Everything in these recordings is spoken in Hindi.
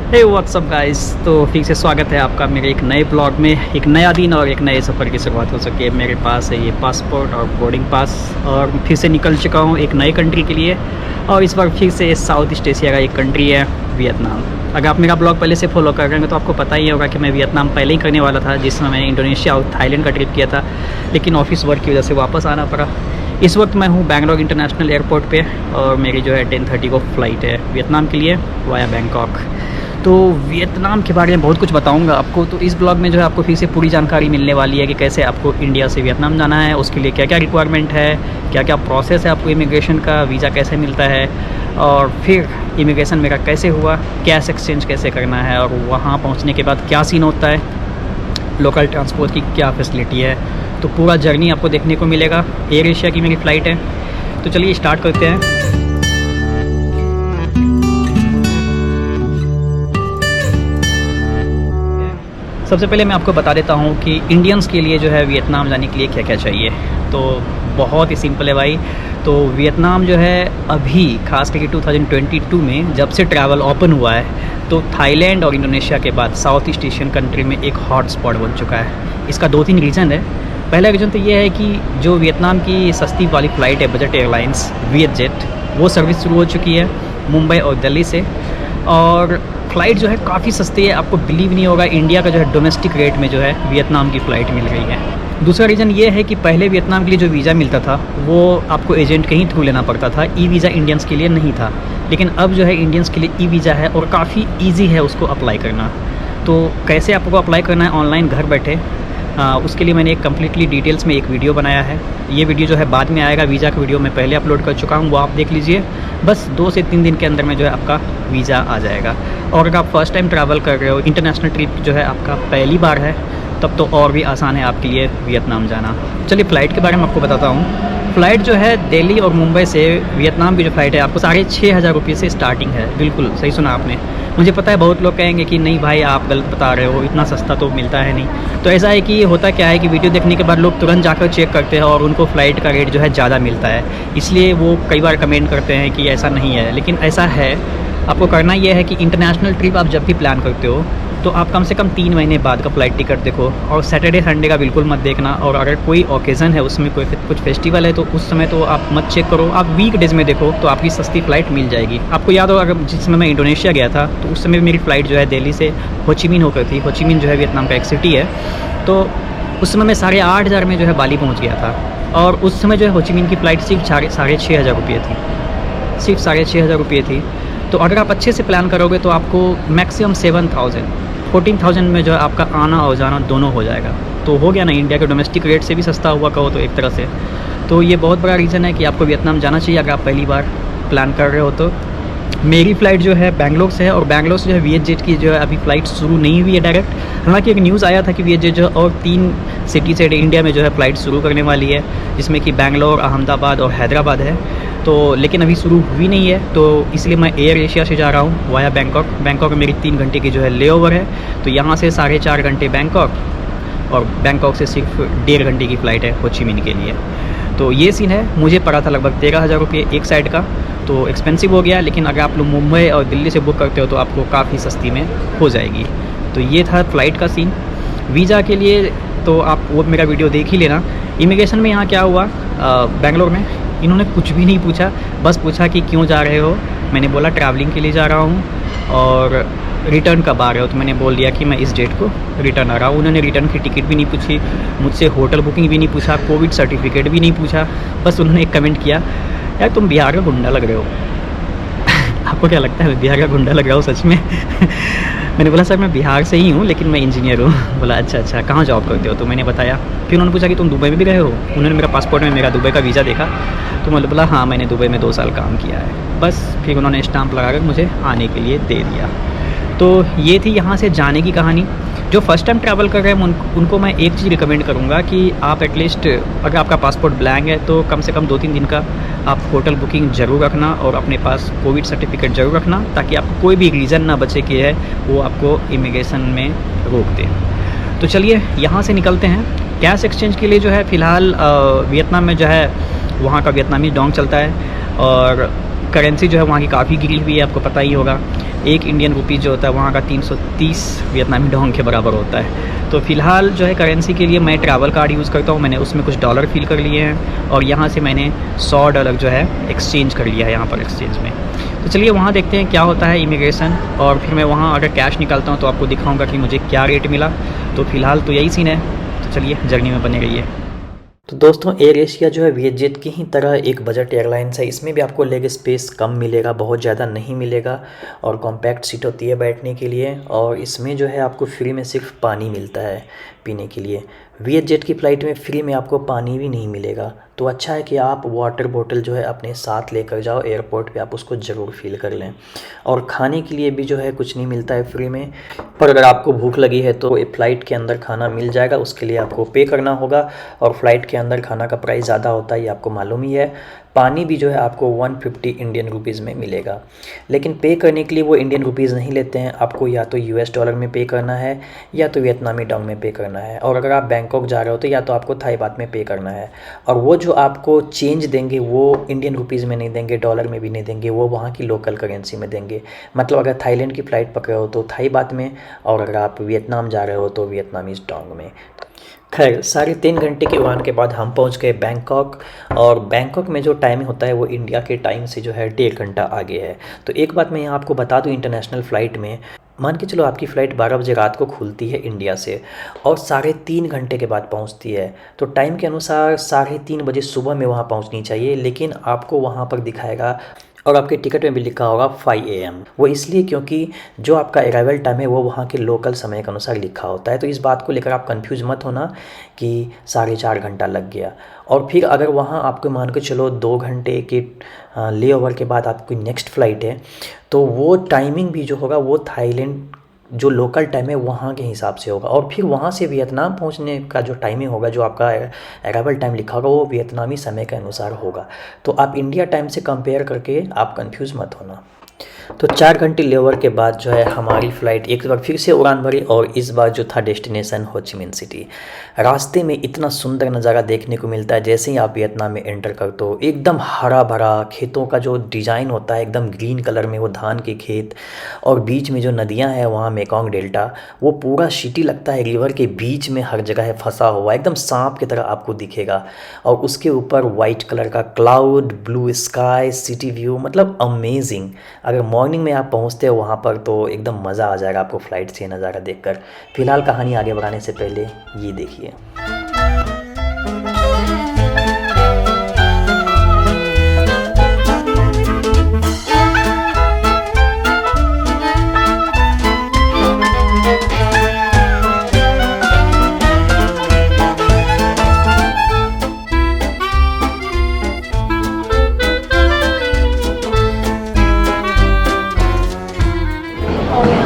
हे व्हाट्सअप गाइस। तो फिर से स्वागत है आपका मेरे एक नए ब्लॉग में। एक नया दिन और एक नए सफ़र की शुरुआत हो सके। मेरे पास है ये पासपोर्ट और बोर्डिंग पास और फिर से निकल चुका हूँ एक नए कंट्री के लिए। और इस बार फिर से साउथ ईस्ट एशिया का एक कंट्री है वियतनाम। अगर आप मेरा ब्लॉग पहले से फॉलो कर रहे हैं तो आपको पता ही होगा कि मैं वियतनाम पहले ही करने वाला था, जिसमें मैंने इंडोनेशिया और थाईलैंड का ट्रिप किया था, लेकिन ऑफिस वर्क की वजह से वापस आना पड़ा। इस वक्त मैं हूँ बैंगलोर इंटरनेशनल एयरपोर्ट पे और मेरी जो है 10:30 को फ़्लाइट है वियतनाम के लिए वाया बैंकॉक। तो वियतनाम के बारे में बहुत कुछ बताऊंगा आपको। तो इस ब्लॉग में जो है आपको फिर से पूरी जानकारी मिलने वाली है कि कैसे आपको इंडिया से वियतनाम जाना है, उसके लिए क्या क्या रिक्वायरमेंट है, क्या क्या प्रोसेस है आपको इमिग्रेशन का, वीज़ा कैसे मिलता है, और फिर इमिग्रेशन मेरा कैसे हुआ, कैश एक्सचेंज कैसे करना है, और वहाँ पहुँचने के बाद क्या सीन होता है, लोकल ट्रांसपोर्ट की क्या फैसिलिटी है। तो पूरा जर्नी आपको देखने को मिलेगा। एयर एशिया की मेरी फ़्लाइट है। तो चलिए स्टार्ट करते हैं। सबसे पहले मैं आपको बता देता हूँ कि इंडियंस के लिए जो है वियतनाम जाने के लिए क्या क्या चाहिए। तो बहुत ही सिंपल है भाई। तो वियतनाम जो है अभी खास करके 2022 में जब से ट्रैवल ओपन हुआ है, तो थाईलैंड और इंडोनेशिया के बाद साउथ ईस्ट एशियन कंट्री में एक हॉट स्पॉट बन चुका है। इसका 2-3 रीज़न है। पहला रीज़न तो ये है कि जो वियतनाम की सस्ती वाली फ़्लाइट है बजट एयरलाइंस वियतजेट, वो सर्विस शुरू हो चुकी है मुंबई और दिल्ली से। और फ़्लाइट जो है काफ़ी सस्ती है। आपको बिलीव नहीं होगा, इंडिया का जो है डोमेस्टिक रेट में जो है वियतनाम की फ़्लाइट मिल रही है। दूसरा रीज़न ये है कि पहले वियतनाम के लिए जो वीज़ा मिलता था वो आपको एजेंट के ही थ्रू लेना पड़ता था। ई वीज़ा इंडियंस के लिए नहीं था, लेकिन अब जो है इंडियंस के लिए ई वीज़ा है और काफ़ी ईजी है उसको अप्लाई करना। तो कैसे आपको अप्लाई करना है ऑनलाइन घर बैठे, उसके लिए मैंने एक कम्प्लीटली डिटेल्स में एक वीडियो बनाया है। ये वीडियो जो है बाद में आएगा। वीज़ा का वीडियो मैं पहले अपलोड कर चुका हूँ, वो आप देख लीजिए। बस 2 से 3 दिन के अंदर में जो है आपका वीज़ा आ जाएगा। और अगर आप फर्स्ट टाइम ट्रैवल कर रहे हो, इंटरनेशनल ट्रिप जो है आपका पहली बार है, तब तो और भी आसान है आपके लिए वियतनाम जाना। चलिए फ़्लाइट के बारे में आपको बताता हूँ। फ़्लाइट जो है दिल्ली और मुंबई से वियतनाम की जो फ़्लाइट है आपको 6,500 रुपये से स्टार्टिंग है। बिल्कुल सही सुना आपने। मुझे पता है बहुत लोग कहेंगे कि नहीं भाई आप गलत बता रहे हो, इतना सस्ता तो मिलता है नहीं। तो ऐसा है कि होता क्या है कि वीडियो देखने के बाद लोग तुरंत जाकर चेक करते हैं और उनको फ़्लाइट का रेट जो है ज़्यादा मिलता है, इसलिए वो कई बार कमेंट करते हैं कि ऐसा नहीं है। लेकिन ऐसा है। आपको करना ये है कि इंटरनेशनल ट्रिप आप जब भी प्लान करते हो तो आप कम से कम 3 महीने बाद का फ़्लाइट टिकट देखो। और सैटरडे संडे का बिल्कुल मत देखना। और अगर कोई ओकेज़न है, उसमें कोई कुछ फेस्टिवल है, तो उस समय तो आप मत चेक करो। आप वीक डेज़ में देखो तो आपकी सस्ती फ़्लाइट मिल जाएगी। आपको याद हो अगर जिस समय मैं इंडोनेशिया गया था तो उस समय मेरी फ़्लाइट जो है दिल्ली से होचिमिन होकर थी। होचिमिन जो है वियतनाम का एक सिटी है। तो उस समय मैं 8,500 में जो है बाली पहुँच गया था। और उस समय जो है होचिमिन की फ़्लाइट सिर्फ 6,500 रुपये थी। सिर्फ 6,500 रुपये थी। तो अगर आप अच्छे से प्लान करोगे तो आपको मैक्सिमम 14,000 में जो है आपका आना और जाना दोनों हो जाएगा। तो हो गया ना, इंडिया के डोमेस्टिक रेट से भी सस्ता हुआ कहो तो एक तरह से। तो ये बहुत बड़ा रीज़न है कि आपको वियतनाम जाना चाहिए अगर आप पहली बार प्लान कर रहे हो तो। मेरी फ़्लाइट जो है बैंगलोर से है और बैंगलोर से जो है वियतजेट की जो है अभी फ़्लाइट शुरू नहीं हुई है डायरेक्ट। हालांकि एक न्यूज़ आया था कि वियतजेट जो है और 3 सिटी से इंडिया में जो है फ़्लाइट शुरू करने वाली है, जिसमें कि बैंगलोर, अहमदाबाद और हैदराबाद है। तो लेकिन अभी शुरू हुई नहीं है, तो इसलिए मैं एयर एशिया से जा रहा हूँ वाया बैंकॉक। बैंकॉक में मेरी 3 घंटे की जो है लेओवर है। तो यहाँ से 4.5 घंटे बैंकॉक, और बैंकॉक से सिर्फ 1.5 घंटे की फ़्लाइट है होचिमिन के लिए। तो ये सीन है। मुझे पड़ा था लगभग 13,000 रुपये एक साइड का, तो एक्सपेंसिव हो गया। लेकिन अगर आप लोग मुंबई और दिल्ली से बुक करते हो तो आपको काफ़ी सस्ती में हो जाएगी। तो ये था फ़्लाइट का सीन। वीज़ा के लिए तो आप वो मेरा वीडियो देख ही लेना। इमिग्रेशन में यहाँ क्या हुआ, बेंगलोर में इन्होंने कुछ भी नहीं पूछा, बस पूछा कि क्यों जा रहे हो। मैंने बोला ट्रैवलिंग के लिए जा रहा हूँ और रिटर्न कब आ रहे हो, तो मैंने बोल दिया कि मैं इस डेट को रिटर्न आ रहा हूँ। उन्होंने रिटर्न की टिकट भी नहीं पूछी मुझसे, होटल बुकिंग भी नहीं पूछा, कोविड सर्टिफिकेट भी नहीं पूछा। बस उन्होंने एक कमेंट किया, यार तुम बिहार का गुंडा लग रहे हो। आपको क्या लगता है मैं बिहार का गुंडा लग रहा हूँ सच में? मैंने बोला सर मैं बिहार से ही हूँ लेकिन मैं इंजीनियर हूँ। बोला अच्छा कहाँ जॉब करते हो, तो मैंने बताया। फिर उन्होंने पूछा कि तुम दुबई में भी रहे हो। उन्होंने मेरा पासपोर्ट में मेरा दुबई का वीज़ा देखा, तो मैंने बोला हाँ मैंने दुबई में 2 साल काम किया है। बस फिर उन्होंने स्टाम्प लगाकर मुझे आने के लिए दे दिया। तो ये थी यहाँ से जाने की कहानी। जो फर्स्ट टाइम ट्रैवल कर रहे हैं उनको मैं एक चीज़ रिकमेंड करूँगा कि आप एटलीस्ट अगर आपका पासपोर्ट ब्लैंक है तो कम से कम 2-3 दिन का आप होटल बुकिंग ज़रूर रखना और अपने पास कोविड सर्टिफिकेट ज़रूर रखना, ताकि आपको कोई भी रीज़न ना बचे कि है वो आपको इमिग्रेशन में रोक दे। तो चलिए यहाँ से निकलते हैं। कैश एक्सचेंज के लिए जो है फ़िलहाल वियतनाम में जो है वहाँ का वियतनामी डोंग चलता है और करेंसी जो है वहाँ की काफ़ी गिरी हुई है, आपको पता ही होगा। 1 इंडियन रुपीज़ जो होता है वहाँ का 330 वियतनामी डोंग के बराबर होता है। तो फ़िलहाल जो है करेंसी के लिए मैं ट्रैवल कार्ड यूज़ करता हूँ, मैंने उसमें कुछ डॉलर फिल कर लिए हैं और यहाँ से मैंने $100 जो है एक्सचेंज कर लिया है यहाँ पर एक्सचेंज में। तो चलिए वहाँ देखते हैं क्या होता है इमिग्रेशन, और फिर मैं वहाँ अगर कैश निकालता हूँ तो आपको दिखाऊँगा कि मुझे क्या रेट मिला। तो फ़िलहाल तो यही सीन है, तो चलिए जर्नी में बने रहिए। तो दोस्तों एयर एशिया जो है वियतजेट की ही तरह एक बजट एयरलाइंस है। इसमें भी आपको लेग स्पेस कम मिलेगा, बहुत ज़्यादा नहीं मिलेगा, और कॉम्पैक्ट सीट होती है बैठने के लिए, और इसमें जो है आपको फ्री में सिर्फ पानी मिलता है पीने के लिए। वियतजेट की फ़्लाइट में फ्री में आपको पानी भी नहीं मिलेगा, तो अच्छा है कि आप वाटर बोतल जो है अपने साथ लेकर जाओ, एयरपोर्ट पे आप उसको ज़रूर फिल कर लें। और खाने के लिए भी जो है कुछ नहीं मिलता है फ्री में, पर अगर आपको भूख लगी है तो फ़्लाइट के अंदर खाना मिल जाएगा, उसके लिए आपको पे करना होगा, और फ्लाइट के अंदर खाना का प्राइस ज़्यादा होता है, ये आपको मालूम ही है। पानी भी जो है आपको 150 इंडियन रुपीज़ में मिलेगा, लेकिन पे करने के लिए वो इंडियन रुपीज़ नहीं लेते हैं, आपको या तो US डॉलर में पे करना है या तो वियतनामी डोंग में पे करना है। और अगर आप बैंकॉक जा रहे हो तो या तो आपको थाई बात में पे करना है, और वो जो आपको चेंज देंगे वो इंडियन रुपीज़ में नहीं देंगे, डॉलर में भी नहीं देंगे, वो वहाँ की लोकल करेंसी में देंगे। मतलब अगर थाईलैंड की फ़्लाइट पकड़े हो तो थाई बात में, और अगर आप वियतनाम जा रहे हो तो वियतनामीज़ डोंग में। खैर 3.5 घंटे की उड़ान के बाद हम पहुंच गए बैंकॉक, और बैंकॉक में जो टाइम होता है वो इंडिया के टाइम से जो है 1.5 घंटा आगे है। तो एक बात मैं यहाँ आपको बता दूँ, इंटरनेशनल फ़्लाइट में मान के चलो आपकी फ़्लाइट 12 बजे रात को खुलती है इंडिया से, और 3.5 घंटे के बाद पहुँचती है, तो टाइम के अनुसार 3:30 बजे सुबह में वहाँ पहुँचनी चाहिए, लेकिन आपको वहाँ पर दिखाएगा और आपके टिकट में भी लिखा होगा 5 AM। वो इसलिए क्योंकि जो आपका अराइवल टाइम है वो वहाँ के लोकल समय के अनुसार लिखा होता है। तो इस बात को लेकर आप कंफ्यूज मत होना कि 4.5 घंटा लग गया। और फिर अगर वहाँ आपको मान के चलो 2 घंटे के ले ओवर के बाद आपकी नेक्स्ट फ़्लाइट है, तो वो टाइमिंग भी जो होगा वो थाईलैंड जो लोकल टाइम है वहाँ के हिसाब से होगा, और फिर वहाँ से वियतनाम पहुँचने का जो टाइमिंग होगा, जो आपका अराइवल टाइम लिखा होगा वो वियतनामी समय के अनुसार होगा। तो आप इंडिया टाइम से कंपेयर करके आप कंफ्यूज मत होना। तो 4 घंटे लेओवर के बाद जो है हमारी फ़्लाइट एक बार फिर से उड़ान भरी, और इस बार जो था डेस्टिनेशन हो ची मिन सिटी। रास्ते में इतना सुंदर नज़ारा देखने को मिलता है, जैसे ही आप वियतनाम में एंटर करते हो एकदम हरा भरा खेतों का जो डिज़ाइन होता है एकदम ग्रीन कलर में, वो धान के खेत, और बीच में जो नदियाँ हैं वहाँ मेकोंग डेल्टा, वो पूरा सिटी लगता है रिवर के बीच में हर जगह है फंसा हुआ, एकदम सांप की तरह आपको दिखेगा। और उसके ऊपर वाइट कलर का cloud, blue sky, city view, मतलब अमेजिंग। अगर मॉर्निंग में आप पहुंचते हो वहाँ पर तो एकदम मज़ा आ जाएगा आपको फ़्लाइट से नज़ारा देखकर। फ़िलहाल कहानी आगे बढ़ाने से पहले ये देखिए।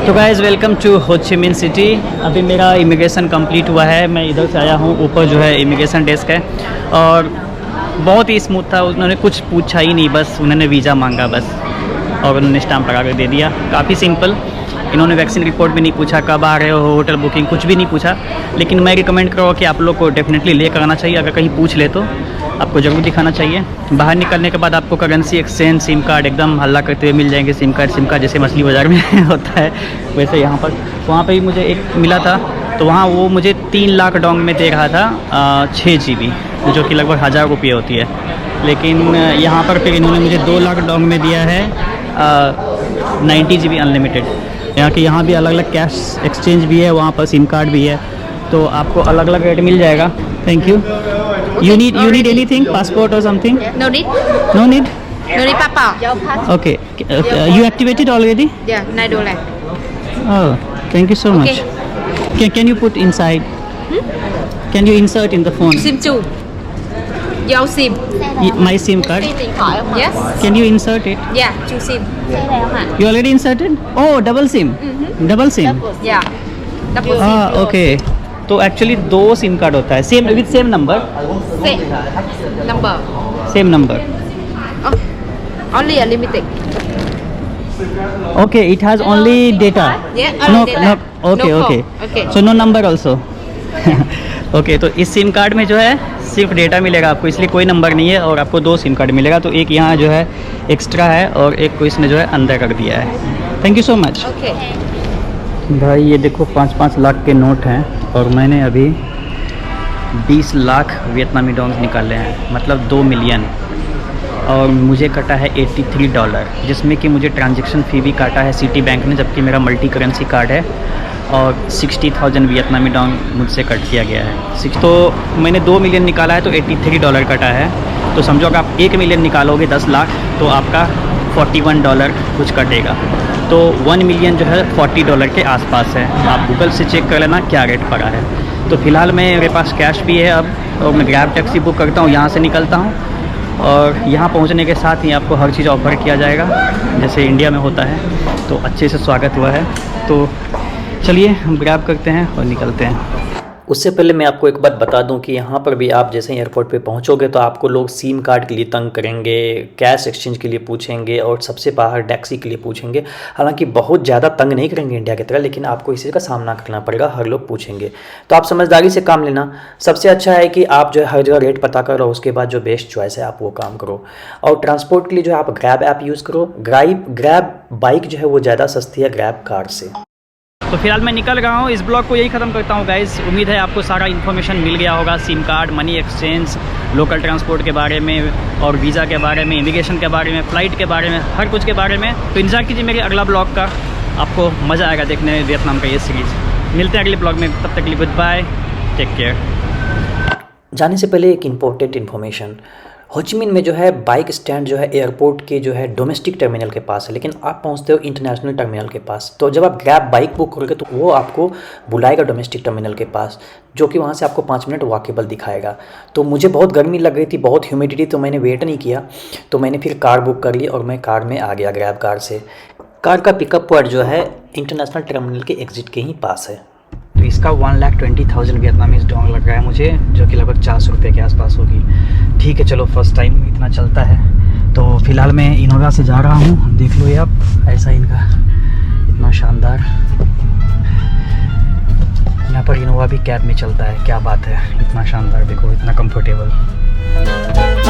तो गाइज़ वेलकम टू हो ची मिन सिटी। अभी मेरा इमिग्रेशन कंप्लीट हुआ है, मैं इधर से आया हूँ, ऊपर जो है इमिग्रेशन डेस्क है, और बहुत ही स्मूथ था, उन्होंने कुछ पूछा ही नहीं, बस उन्होंने वीज़ा मांगा बस, और उन्होंने स्टैम्प लगा कर दे दिया। काफ़ी सिंपल। इन्होंने वैक्सीन रिपोर्ट भी नहीं पूछा, कब आ रहे हो, होटल बुकिंग कुछ भी नहीं पूछा। लेकिन मैं रिकमेंड करूँगा कि आप लोग को डेफिनेटली लेकर आना चाहिए। अगर कहीं पूछ ले तो आपको ज़रूर दिखाना चाहिए। बाहर निकलने के बाद आपको करेंसी एक्सचेंज, सिम कार्ड एकदम हल्ला करते हुए मिल जाएंगे। सिम कार्ड जैसे मछली बाज़ार में होता है वैसे यहाँ पर, वहाँ पर भी मुझे एक मिला था, तो वहाँ वो मुझे 3 लाख डोंग में दे रहा था 6 GB, जो कि लगभग 1000 रुपये होती है। लेकिन यहाँ पर फिर इन्होंने मुझे 2 लाख डोंग में दिया है 90 GB अनलिमिटेड। यहाँ भी अलग अलग कैश एक्सचेंज भी है, वहाँ पर सिम कार्ड भी है, तो आपको अलग अलग रेट मिल जाएगा। Thank you. You need anything, passport or something? No need. No need? No need passport. Okay. You activated already? Yeah, $9. Oh, thank you so much. Can you put inside? Can you insert in the phone? SIM 2. Your SIM. My SIM card. Yes. Can you insert it? Yeah, 2 SIM. You already inserted? Oh, double SIM. Double SIM. Yeah. Double SIM. Okay. तो एक्चुअली 2 सिम कार्ड होता है, same with same number. Same number. Only unlimited. Okay, it has only data. Yeah, No, only data. no. Okay, No okay. phone. Okay. So no number also. Okay तो इस सिम कार्ड में जो है सिर्फ डेटा मिलेगा आपको, इसलिए कोई नंबर नहीं है, और आपको 2 सिम कार्ड मिलेगा। तो एक यहाँ जो है एक्स्ट्रा है और एक को इसने जो है अंदर कर दिया है। Thank you so much. Okay. भाई ये देखो 5-5 लाख के नोट हैं और मैंने अभी 20 लाख वियतनामी डॉन्स निकाले हैं, मतलब 2 मिलियन। और मुझे कटा है $83, जिसमें कि मुझे ट्रांजैक्शन फ़ी भी काटा है सिटी बैंक ने, जबकि मेरा मल्टी करेंसी कार्ड है। और 60,000 वियतनामी डॉन मुझसे कट किया गया है। तो मैंने 2 मिलियन निकाला है तो $83 कटा है। तो समझो अगर आप 1 मिलियन निकालोगे 10 लाख तो आपका $41 कुछ कटेगा। तो 1 मिलियन जो है $40 के आसपास है। आप गूगल से चेक कर लेना क्या रेट पड़ा है। तो फ़िलहाल मेरे पास कैश भी है अब, और मैं ग्रैब टैक्सी बुक करता हूँ, यहाँ से निकलता हूँ और यहाँ पहुँचने के साथ ही आपको हर चीज़ ऑफ़र किया जाएगा जैसे इंडिया में होता है। तो अच्छे से स्वागत हुआ है। तो चलिए हम ग्रैब करते हैं और निकलते हैं। उससे पहले मैं आपको एक बात बता दूं कि यहाँ पर भी आप जैसे एयरपोर्ट पे पहुँचोगे तो आपको लोग सिम कार्ड के लिए तंग करेंगे, कैश एक्सचेंज के लिए पूछेंगे और सबसे बाहर टैक्सी के लिए पूछेंगे। हालांकि बहुत ज़्यादा तंग नहीं करेंगे इंडिया की तरह, लेकिन आपको इसी का सामना करना पड़ेगा, हर लोग पूछेंगे। तो आप समझदारी से काम लेना। सबसे अच्छा है कि आप जो है हर जगह रेट पता करो, उसके बाद जो बेस्ट चॉइस है आप वो काम करो। और ट्रांसपोर्ट के लिए जो आप ग्रैब ऐप यूज़ करो। ग्रैब बाइक जो है वो ज़्यादा सस्ती है ग्रैब कार से। तो फिलहाल मैं निकल रहा हूँ, इस ब्लॉग को यही ख़त्म करता हूँ गाइज़। उम्मीद है आपको सारा इन्फॉर्मेशन मिल गया होगा, SIM card, money exchange, local transport के बारे में और वीज़ा के बारे में, इमिग्रेशन के बारे में, फ़्लाइट के बारे में, हर कुछ के बारे में। तो इंतज़ार कीजिए मेरे अगला ब्लॉग का, आपको मज़ा आएगा देखने में वियतनाम का ये सीरीज़। मिलते हैं अगले ब्लॉग में, तब तक के लिए गुड बाय, टेक केयर। जाने से पहले एक इम्पोर्टेंट इन्फॉर्मेशन, हो ची मिन्ह में जो है बाइक स्टैंड जो है एयरपोर्ट के जो है डोमेस्टिक टर्मिनल के पास है, लेकिन आप पहुंचते हो इंटरनेशनल टर्मिनल के पास। तो जब आप ग्रैब बाइक बुक करोगे तो वो आपको बुलाएगा डोमेस्टिक टर्मिनल के पास, जो कि वहाँ से आपको 5 मिनट वॉकेबल दिखाएगा। तो मुझे बहुत गर्मी लग रही थी, बहुत ह्यूमिडिटी, तो मैंने वेट नहीं किया, तो मैंने फिर कार बुक कर ली और मैं कार में आ गया ग्रैब कार से। कार का पिकअप पॉइंट जो है इंटरनेशनल टर्मिनल के एग्जिट के ही पास है। तो इसका 1,20,000 वियतनामीज डोंग लग रहा है मुझे, जो कि लगभग 400 रुपये के आसपास होगी। ठीक है चलो, फर्स्ट टाइम इतना चलता है। तो फिलहाल मैं इनोवा से जा रहा हूँ, देख लो ये आप, ऐसा इनका इतना शानदार। यहाँ पर इनोवा भी कैब में चलता है, क्या बात है, इतना शानदार, देखो इतना कंफर्टेबल।